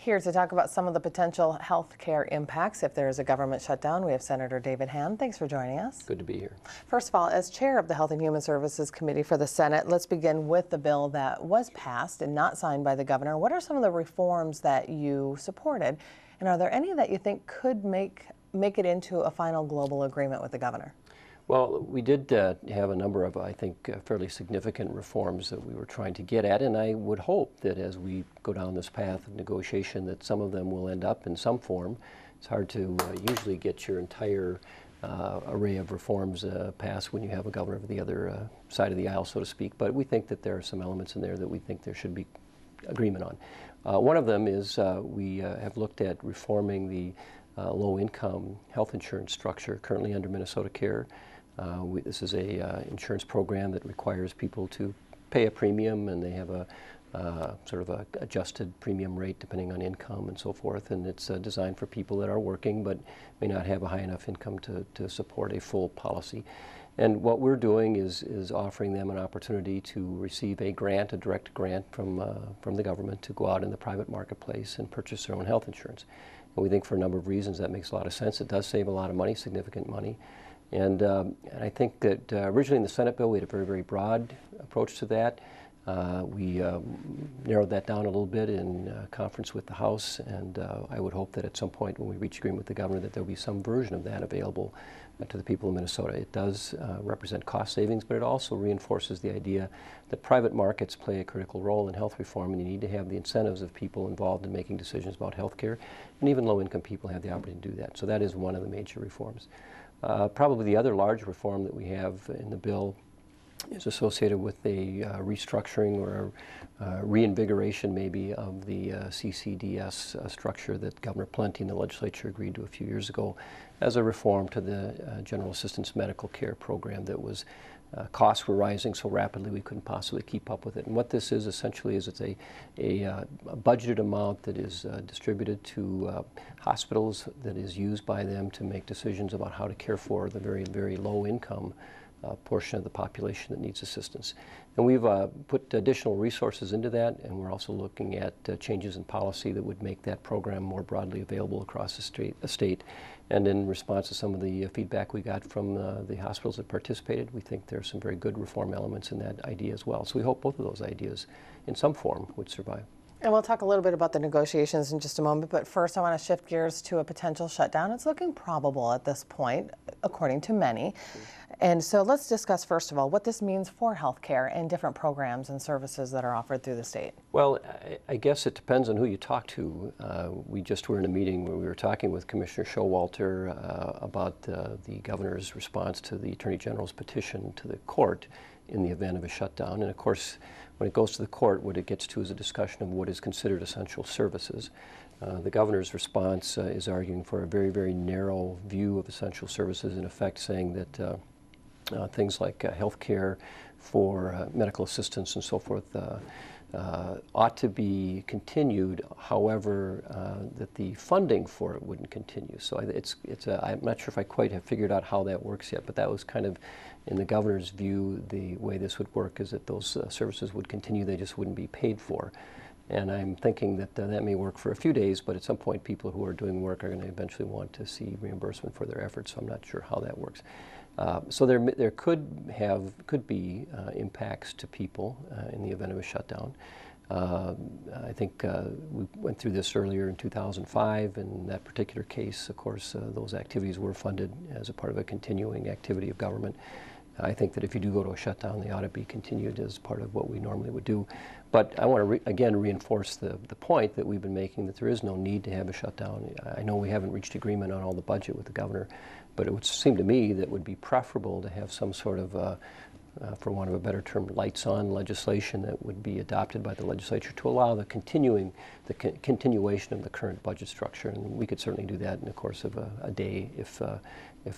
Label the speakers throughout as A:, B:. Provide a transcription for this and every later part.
A: Here to talk about some of the potential health care impacts if there is a government shutdown, we have Senator David Hann. Thanks for joining us.
B: Good to be here.
A: First of all, as chair of the Health and Human Services Committee for the Senate, let's begin with the bill that was passed and not signed by the governor. What are some of the reforms that you supported, and are there any that you think could make it into a final global agreement with the governor?
B: Well, we did have a number of, I think, fairly significant reforms that we were trying to get at, and I would hope that as we go down this path of negotiation that some of them will end up in some form. It's hard to usually get your entire array of reforms passed when you have a governor of the other side of the aisle, so to speak, but we think that there are some elements in there that we think there should be agreement on. One of them is we have looked at reforming the low-income health insurance structure currently under Minnesota Care. This is a insurance program that requires people to pay a premium, and they have a sort of a adjusted premium rate depending on income and so forth, and it's designed for people that are working but may not have a high enough income to support a full policy. And what we're doing is offering them an opportunity to receive a grant, a direct grant from the government to go out in the private marketplace and purchase their own health insurance. And we think for a number of reasons that makes a lot of sense. It does save a lot of money, significant money. And I think that originally in the Senate bill we had a very, very broad approach to that. We narrowed that down a little bit in conference with the House, and I would hope that at some point when we reach agreement with the governor that there will be some version of that available to the people of Minnesota. It does represent cost savings, but it also reinforces the idea that private markets play a critical role in health reform, and you need to have the incentives of people involved in making decisions about health care, and even low-income people have the opportunity to do that. So that is one of the major reforms. Probably the other large reform that we have in the bill is associated with a restructuring or a reinvigoration maybe of the CCDS structure that Governor Plenty and the legislature agreed to a few years ago as a reform to the General Assistance Medical Care Program that was costs were rising so rapidly we couldn't possibly keep up with it. And what this is essentially is it's a budgeted amount that is distributed to hospitals that is used by them to make decisions about how to care for the very, very low income portion of the population that needs assistance. And we've put additional resources into that, and we're also looking at changes in policy that would make that program more broadly available across the state. And in response to some of the feedback we got from the hospitals that participated, we think there are some very good reform elements in that idea as well. So we hope both of those ideas in some form would survive.
A: And we'll talk a little bit about the negotiations in just a moment, but first I want to shift gears to a potential shutdown. It's looking probable at this point, according to many. And so let's discuss, first of all, what this means for healthcare and different programs and services that are offered through the state.
B: Well, I guess it depends on who you talk to. We just were in a meeting where we were talking with Commissioner Showalter about the governor's response to the Attorney General's petition to the court in the event of a shutdown. And of course, when it goes to the court, what it gets to is a discussion of what is considered essential services. The governor's response is arguing for a very, very narrow view of essential services, in effect saying that things like health care for medical assistance and so forth ought to be continued, however, that the funding for it wouldn't continue. So I'm not sure if I quite have figured out how that works yet, but that was kind of, in the governor's view, the way this would work is that those services would continue, they just wouldn't be paid for. And I'm thinking that that may work for a few days, but at some point people who are doing work are going to eventually want to see reimbursement for their efforts, so I'm not sure how that works. So there could be impacts to people in the event of a shutdown. I think we went through this earlier in 2005. In that particular case, of course, those activities were funded as a part of a continuing activity of government. I think that if you do go to a shutdown, they ought to be continued as part of what we normally would do. But I want to again reinforce the point that we've been making, that there is no need to have a shutdown. I know we haven't reached agreement on all the budget with the governor, but it would seem to me that it would be preferable to have some sort of, for want of a better term, lights-on legislation that would be adopted by the legislature to allow the continuation of the current budget structure. And we could certainly do that in the course of a day if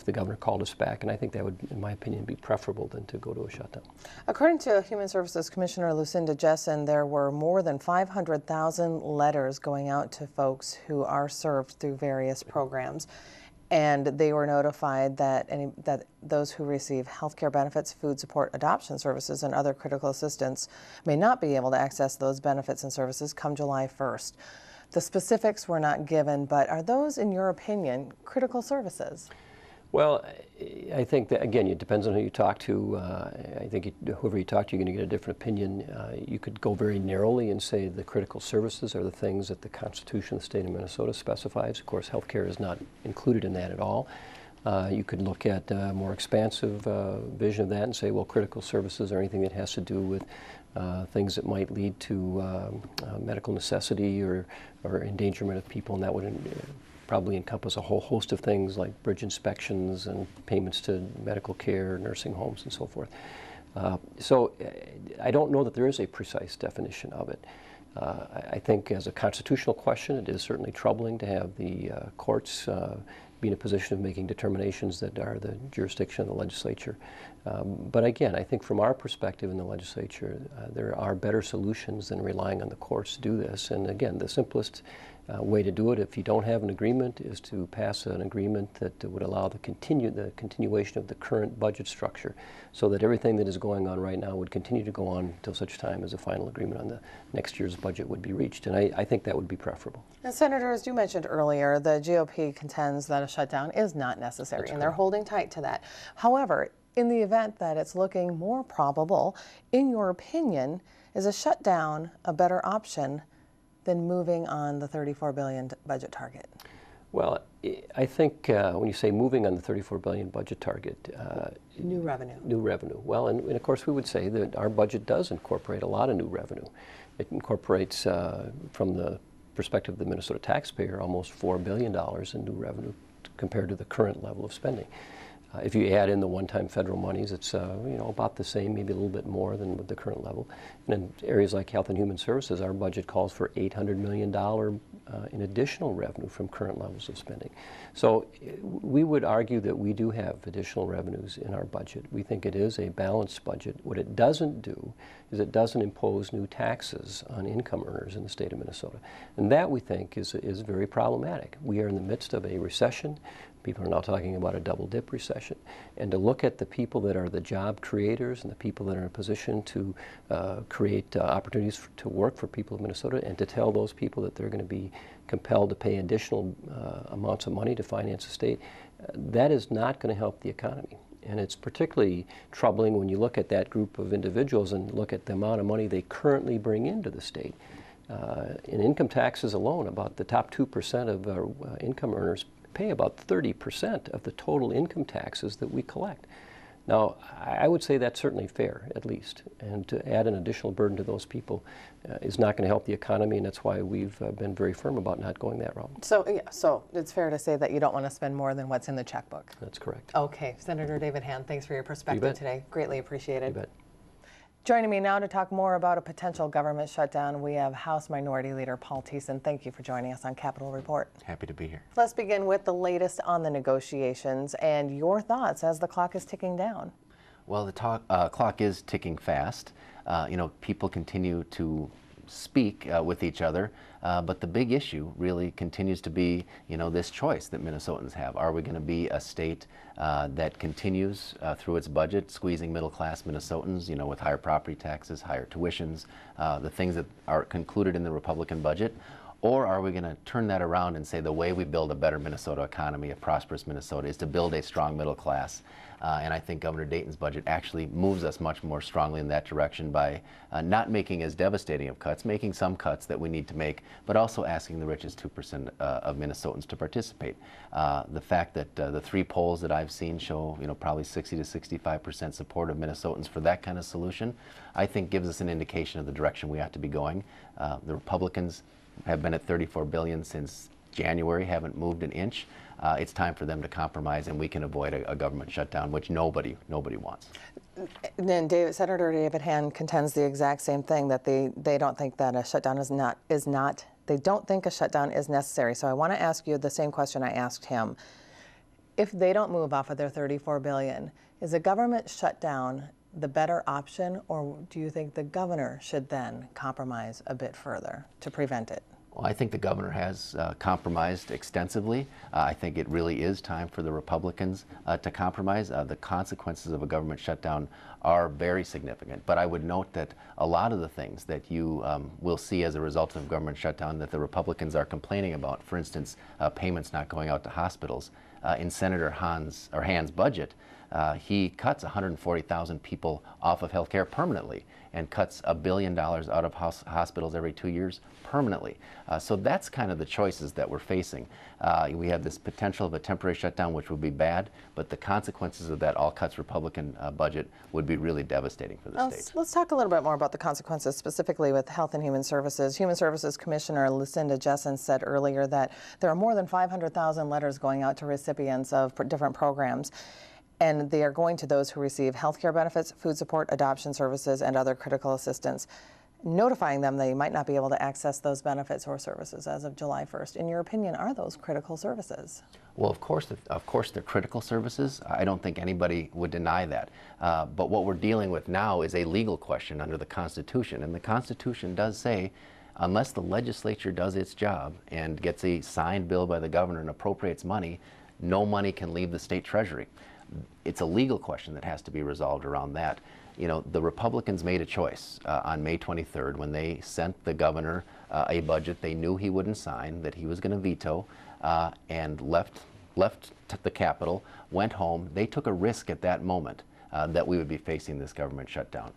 B: the governor called us back. And I think that would, in my opinion, be preferable than to go to a shutdown.
A: According to Human Services Commissioner Lucinda Jessen, there were more than 500,000 letters going out to folks who are served through various programs. And they were notified that those who receive health care benefits, food support, adoption services, and other critical assistance may not be able to access those benefits and services come July 1st. The specifics were not given, but are those, in your opinion, critical services?
B: Well, I think that, again, it depends on who you talk to. I think whoever you talk to, you're going to get a different opinion. You could go very narrowly and say the critical services are the things that the Constitution of the state of Minnesota specifies. Of course, healthcare is not included in that at all. You could look at a more expansive vision of that and say, well, critical services are anything that has to do with things that might lead to medical necessity or endangerment of people, and that would probably encompass a whole host of things like bridge inspections and payments to medical care, nursing homes, and so forth. So I don't know that there is a precise definition of it. I think as a constitutional question, it is certainly troubling to have the courts be in a position of making determinations that are the jurisdiction of the legislature. But again, I think from our perspective in the legislature, there are better solutions than relying on the courts to do this. And again, the simplest way to do it, if you don't have an agreement, is to pass an agreement that would allow the continuation of the current budget structure, so that everything that is going on right now would continue to go on until such time as a final agreement on the next year's budget would be reached. And I think that would be preferable.
A: And Senator, as you mentioned earlier, the GOP contends that a shutdown is not necessary, and they're holding tight to that. However, in the event that it's looking more probable, in your opinion, is a shutdown a better option than moving on the $34 billion budget target?
B: Well, I think when you say moving on the $34 billion budget target,
A: new revenue.
B: New revenue. Well, and of course we would say that our budget does incorporate a lot of new revenue. It incorporates, from the perspective of the Minnesota taxpayer, almost $4 billion in new revenue compared to the current level of spending. If you add in the one-time federal monies, it's about the same, maybe a little bit more than with the current level. And in areas like health and human services, our budget calls for $800 million in additional revenue from current levels of spending. So we would argue that we do have additional revenues in our budget. We think it is a balanced budget. What it doesn't do is it doesn't impose new taxes on income earners in the state of Minnesota. And that, we think, is very problematic. We are in the midst of a recession. People are now talking about a double-dip recession. And to look at the people that are the job creators and the people that are in a position to create opportunities to work for people of Minnesota, and to tell those people that they're going to be compelled to pay additional amounts of money to finance the state, that is not going to help the economy. And it's particularly troubling when you look at that group of individuals and look at the amount of money they currently bring into the state. In income taxes alone, about the top 2% of our income earners pay about 30% of the total income taxes that we collect. Now, I would say that's certainly fair, at least, and to add an additional burden to those people is not going to help the economy, and that's why we've been very firm about not going that route.
A: So, yeah, so it's fair to say that you don't want to spend more than what's in the checkbook.
B: That's correct.
A: Okay, Senator David Hann, thanks for your perspective today. Greatly appreciated.
B: You bet.
A: Joining me now to talk more about a potential government shutdown, we have House Minority Leader Paul Thissen. Thank you for joining us on Capitol Report.
C: Happy to be here.
A: Let's begin with the latest on the negotiations and your thoughts as the clock is ticking down.
C: Well, the clock is ticking fast. People continue to speak with each other, but the big issue really continues to be, this choice that Minnesotans have. Are we going to be a state that continues through its budget squeezing middle-class Minnesotans, with higher property taxes, higher tuitions, the things that are concluded in the Republican budget? Or are we going to turn that around and say the way we build a better Minnesota economy, a prosperous Minnesota, is to build a strong middle class? And I think Governor Dayton's budget actually moves us much more strongly in that direction by not making as devastating of cuts, making some cuts that we need to make, but also asking the richest 2% of Minnesotans to participate. The fact that the 3 polls that I've seen show, probably 60 to 65% support of Minnesotans for that kind of solution, I think gives us an indication of the direction we ought to be going. The Republicans have been at $34 billion since January, haven't moved an inch. It's time for them to compromise, and we can avoid a government shutdown, which nobody wants.
A: And then Senator David Hann contends the exact same thing, that they don't think that a shutdown they don't think a shutdown is necessary. So I want to ask you the same question I asked him. If they don't move off of their $34 billion, is a government shutdown the better option, or do you think the governor should then compromise a bit further to prevent it?
C: Well, I think the governor has compromised extensively. I think it really is time for the Republicans to compromise. The consequences of a government shutdown are very significant. But I would note that a lot of the things that you will see as a result of government shutdown that the Republicans are complaining about, for instance, payments not going out to hospitals, in Senator Hann's budget, he cuts 140,000 people off of health care permanently and cuts $1 billion out of hospitals every 2 years permanently. So that's kind of the choices that we're facing. We have this potential of a temporary shutdown, which would be bad, but the consequences of that all-cuts Republican budget would be really devastating for the state.
A: Let's talk a little bit more about the consequences, specifically with Health and Human Services. Human Services Commissioner Lucinda Jessen said earlier that there are more than 500,000 letters going out to recipients of different programs, and they are going to those who receive health care benefits, food support, adoption services, and other critical assistance, notifying them they might not be able to access those benefits or services as of July 1st. In your opinion, are those critical services?
C: Well, of course they're critical services. I don't think anybody would deny that. But what we're dealing with now is a legal question under the Constitution, and the Constitution does say unless the legislature does its job and gets a signed bill by the governor and appropriates money, no money can leave the state treasury. It's a legal question that has to be resolved around that. You know, the Republicans made a choice on May 23rd when they sent the governor a budget they knew he wouldn't sign, that he was going to veto, and left the Capitol, went home. They took a risk at that moment that we would be facing this government shutdown.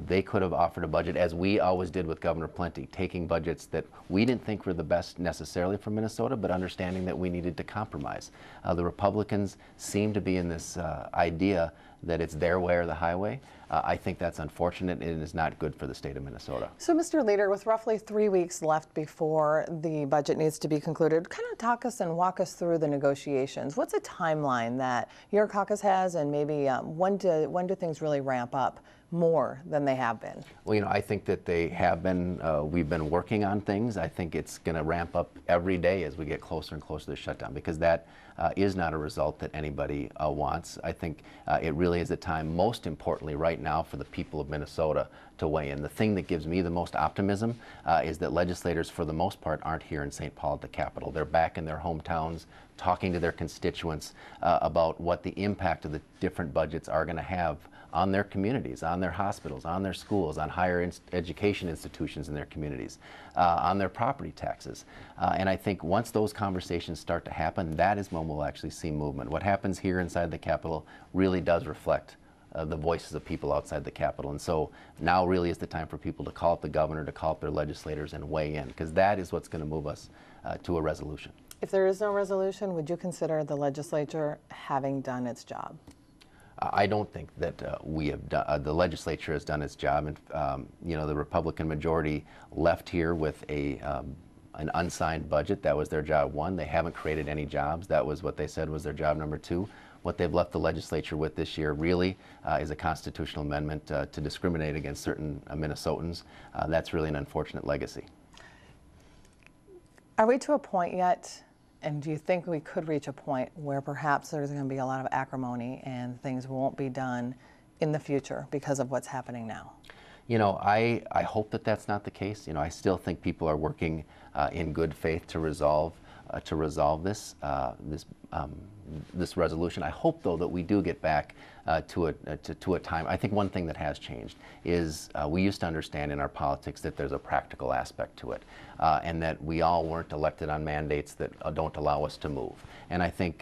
C: They could have offered a budget, as we always did with Governor Plenty, taking budgets that we didn't think were the best necessarily for Minnesota, but understanding that we needed to compromise. The Republicans seem to be in this idea that it's their way or the highway. I think that's unfortunate and is not good for the state of Minnesota.
A: So, Mr. Leader, with roughly 3 weeks left before the budget needs to be concluded, kind of talk us and walk us through the negotiations. What's a timeline that your caucus has, and maybe when do things really ramp up more than they have been?
C: Well, you know, I think that they have been, we've been working on things. I think it's going to ramp up every day as we get closer and closer to the shutdown, because that is not a result that anybody wants. I think it really is a time, most importantly right now, for the people of Minnesota to weigh in. The thing that gives me the most optimism is that legislators, for the most part, aren't here in St. Paul at the Capitol. They're back in their hometowns talking to their constituents about what the impact of the different budgets are going to have on their communities, on their hospitals, on their schools, on higher education institutions in their communities, on their property taxes. And I think once those conversations start to happen, that is when we'll actually see movement. What happens here inside the Capitol really does reflect the voices of people outside the Capitol. And so now really is the time for people to call up the governor, to call up their legislators and weigh in, because that is what's going to move us to a resolution.
A: If there is no resolution, would you consider the legislature having done its job?
C: I don't think that the legislature has done its job. And you know, the Republican majority left here with an unsigned budget. That was their job one. They haven't created any jobs. That was what they said was their job number two. What they've left the legislature with this year really is a constitutional amendment to discriminate against certain Minnesotans. That's really an unfortunate legacy.
A: Are we to a point yet, and do you think we could reach a point where perhaps there's going to be a lot of acrimony and things won't be done in the future because of what's happening now?
C: You know, I hope that that's not the case. You know, I still think people are working in good faith to resolve this resolution. I hope, though, that we do get back to a time. I think one thing that has changed is we used to understand in our politics that there's a practical aspect to it, and that we all weren't elected on mandates that don't allow us to move. And I think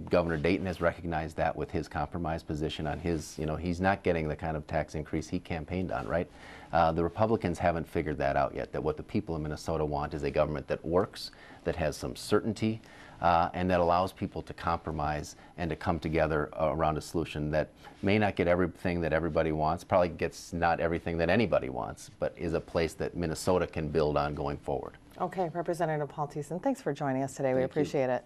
C: Governor Dayton has recognized that with his compromise position on his, you know, he's not getting the kind of tax increase he campaigned on, right? The Republicans haven't figured that out yet, that what the people of Minnesota want is a government that works, that has some certainty, and that allows people to compromise and to come together around a solution that may not get everything that everybody wants, probably gets not everything that anybody wants, but is a place that Minnesota can build on going forward.
A: Okay, Representative Paul Thissen, thanks for joining us today. We appreciate it.